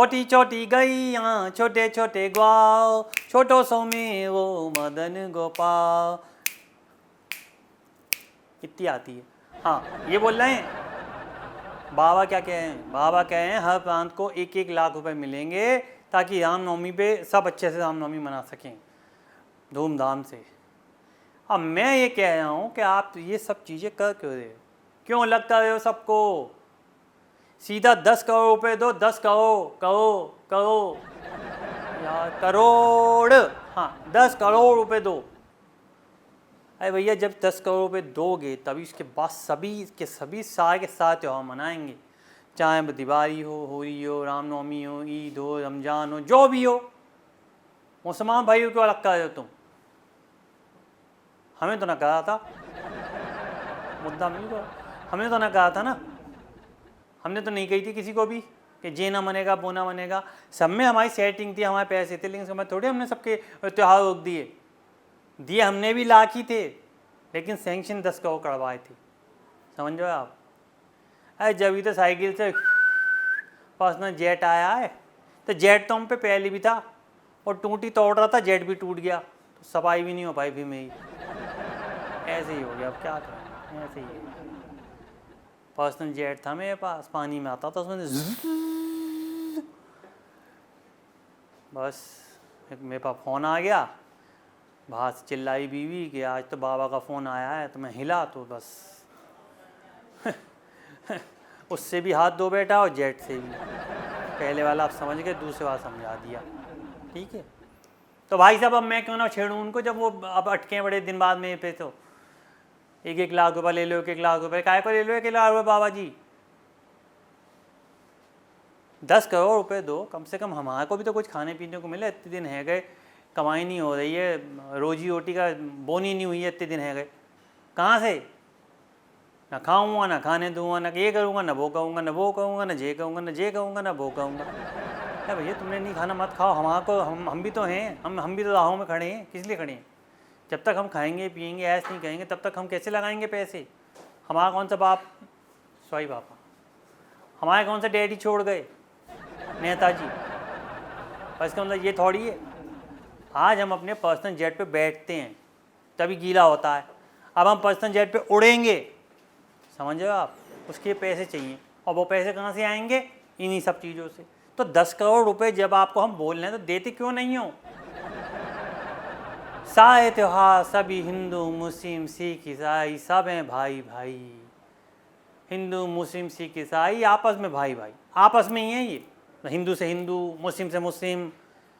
छोटी छोटी गैया छोटे छोटे ग्वाल, छोटो सो में वो मदन गोपाल, कितनी आती है। हाँ ये बोल रहे हैं बाबा क्या कहे हैं, बाबा कहे हैं हर प्रांत को 1-1 लाख रुपए मिलेंगे ताकि रामनवमी पे सब अच्छे से रामनवमी मना सकें धूमधाम से। अब मैं ये कह रहा हूँ कि आप ये सब चीज़ें कर क्यों रहे हो, क्यों लगता रहे हो सबको, सीधा 10 करोड़ रुपए दो, 10 करोड़ यार करोड़, हाँ 10 करोड़ रुपए दो। अरे भैया जब 10 करोड़ रुपए दोगे तभी उसके बाद सभी के सभी सारे के सारे त्यौहार मनाएंगे, चाहे दिवाली हो, होली हो, रामनवमी हो, ईद हो, रमजान हो, जो भी हो। मुसलमान भाइयों को अलग कर रहे हो तुम, हमें तो ना कहा था, मुद्दा मिल गया, हमने तो ना कहा था ना, हमने तो नहीं कही थी किसी को भी कि ये ना मनेगा वो ना मनेगा। सब में हमारी सेटिंग थी, हमारे पैसे थे, लेकिन समय थोड़े हमने सबके त्यौहार रोक दिए हमने भी लाख ही थे, लेकिन सैंक्शन 10 करोड़ करवाए थे, समझ रहे हो आप। अरे जब भी तो साइकिल से पर्सनल जेट आया है, तो जेट तो हम पे पहले भी था और टूटी तोड़ रहा था, जेट भी टूट गया, तो सफाई भी नहीं हो पाई फिर मेरी, ऐसे ही हो गया। अब क्या करें, ऐसे ही है। पर्सनल जेट था मेरे पास, पानी में आता था उसमें बस। मेरे पास फ़ोन आ गया, बाहर से चिल्लाई बीवी कि आज तो बाबा का फ़ोन आया है, तो मैं हिला तो बस उससे भी हाथ धो बैठा और जेट से भी। पहले वाला आप समझ गए, दूसरे वाला समझा दिया, ठीक है। तो भाई साहब अब मैं क्यों ना छेड़ूँ उनको, जब वो अब अटके बड़े दिन बाद में पे, तो 1-1 लाख रुपये ले लो, 1-1 लाख रुपये काय को ले लो, 1 लाख रुपये बाबा जी, 10 करोड़ रुपए दो, कम से कम हमारे को भी तो कुछ खाने पीने को मिले। इतने दिन है गए, कमाई नहीं हो रही है, रोजी रोटी का बोनी नहीं हुई है, इतने दिन है गए, कहाँ से ना खाऊंगा ना खाने दूंगा, ना ये करूँगा ना वो कहूँगा, ना वो कहूँगा ना जे कहूँगा, ना जे कहूँगा ना वो कहूँगा। क्या भैया तुमने नहीं खाना मत खाओ, हमारे को हम भी तो हैं, हम भी तो राहों में खड़े हैं, किस लिए खड़े हैं। जब तक हम खाएंगे पिएंगे ऐश नहीं करेंगे तब तक हम कैसे लगाएंगे पैसे। हमारा कौन सा बाप, सॉरी पापा, हमारे कौन सा डैडी छोड़ गए, नेताजी। पर इसका मतलब ये थोड़ी है आज हम अपने पर्सनल जेट पे बैठते हैं तभी गीला होता है, अब हम पर्सनल जेट पे उड़ेंगे, समझ रहे हो आप, उसके पैसे चाहिए, और वो पैसे कहाँ से आएंगे, इन्हीं सब चीज़ों से। तो 10 करोड़ रुपए जब आपको हम बोल रहे हैं तो देते क्यों नहीं हो। सारे त्योहार सभी हिंदू मुस्लिम सिख ईसाई सब हैं भाई भाई, हिंदू मुस्लिम सिख ईसाई आपस में भाई भाई, आपस में ही है ये, हिंदू से हिंदू, मुस्लिम से मुस्लिम,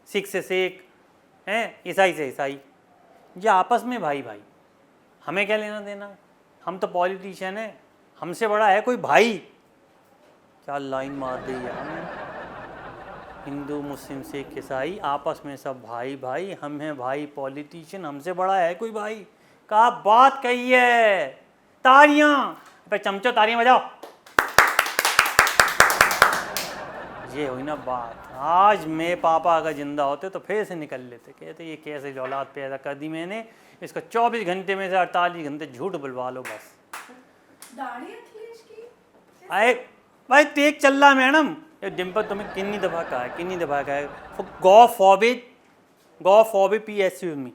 सिख से सिख हैं, ईसाई से ईसाई, ये आपस में भाई भाई। हमें क्या लेना देना, हम तो पॉलिटिशियन हैं, हमसे बड़ा है कोई भाई। क्या लाइन मार दी है हमने, हिंदू मुस्लिम सिख ईसाई आपस में सब भाई भाई, हम हैं भाई पॉलिटिशियन, हमसे बड़ा है कोई भाई। क्या बात कही है, तालियां पे चमचो, तालियां बजाओ। ये हुई ना बात। आज मेरे पापा अगर जिंदा होते तो फिर से निकल लेते, कहते ये कैसे औलाद पैदा कर दी मैंने, इसको 24 घंटे में से 48 घंटे झूठ बुलवा लो बस। अरे भाई तेज चल रहा मैडम, ये डिम्पल तुम्हें कितनी दफ़ा कहा है, कितनी दफ़ा कहा है, गॉ फॉरबिड पी एस यू मी,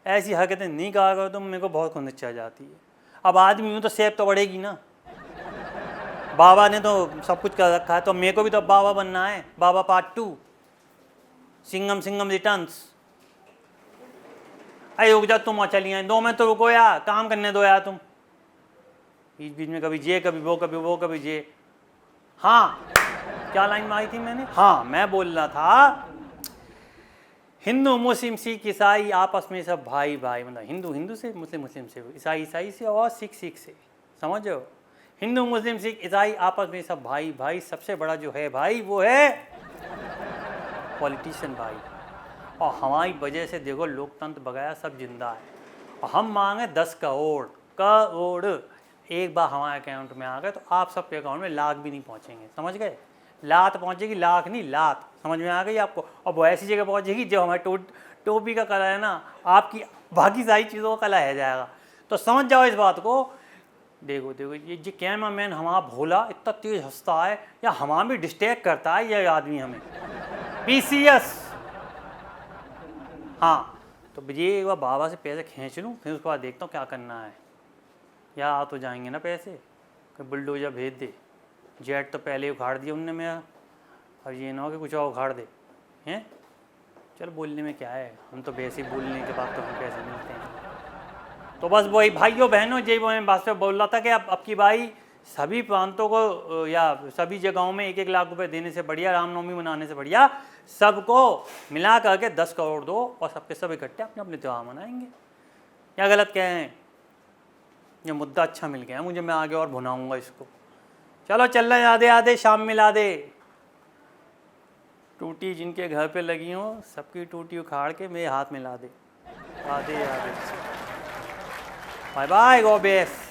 ऐसी हरकतें नहीं कहा करो तुम, मेरे को बहुत खुंदस चढ़ जाती है। अब आदमी हूँ तो सेब तो बढ़ेगी ना, बाबा ने तो सब कुछ कर रखा है, तो मेरे को भी तो बाबा बनना है, बाबा पार्ट 2, सिंगम सिंगम रिटर्न्स। अरे रुक जा तुम, चलिए 2 मिनट तो रुको यार, काम करने दो यार तुम, बीच बीच में कभी जे कभी वो कभी वो कभी जे। हाँ क्या लाइन मारी थी मैंने, हाँ मैं बोल रहा था हिंदू मुस्लिम सिख ईसाई आपस में सब भाई भाई, मतलब हिंदू हिंदू से, मुस्लिम मुस्लिम से, ईसाई ईसाई से, और सिख सिख से, समझ रहे हो, हिंदू मुस्लिम सिख ईसाई आपस में सब भाई भाई। सबसे बड़ा जो है भाई वो है पॉलिटिशियन भाई, और हमारी वजह से देखो लोकतंत्र वगैरह सब जिंदा है। और हम मांगे 10 करोड़, एक बार हमारे अकाउंट में आ गए तो आप सबके अकाउंट में लाख भी नहीं पहुंचेंगे, समझ गए, लात पहुंचेगी, लाख नहीं लात, समझ में आ गई आपको। और वो ऐसी जगह पहुंचेगी जो हमारे टोपी का कलर है ना, आपकी बाकी सारी चीज़ों का कलर है जाएगा। तो समझ जाओ इस बात को, देखो देखो ये कैमरा मैन हमारा भोला इतना तेज हंसता है, या हमारा भी डिस्ट्रैक्ट करता है ये आदमी हमें। पीसीएस। हाँ तो ये एक बार बाबा से पैसे खींच लूँ, फिर उसके बाद देखता हूँ क्या करना है। या आ तो जाएंगे ना पैसे, कि बुलडोजर भेज दे। जेट तो पहले उखाड़ दिया उनने मेरा, अब ये ना हो कि कुछ और उखाड़ दे हैं। चल बोलने में क्या है, हम तो वैसे ही बोलने के बाद तो हम पैसे मिलते हैं। तो बस वही भाइयों बहनों, यही मैं बात पे बोल रहा था कि अब की भाई सभी प्रांतों को या सभी जगहों में 1-1 लाख रुपए देने से बढ़िया, रामनवमी मनाने से बढ़िया सबको मिला करके 10 करोड़ दो और सबके सब इकट्ठे अपने अपने त्यौहार मनाएंगे। या गलत कह रहे हैं? ये मुद्दा अच्छा मिल गया मुझे, मैं आगे और भुनाऊंगा इसको। चलो चल रहे आधे आधे शाम मिला दे। टूटी जिनके घर पे लगी हो सबकी टूटी उखाड़ के मेरे हाथ मिला दे। आधे आधे। बाय बाय, गो बेस।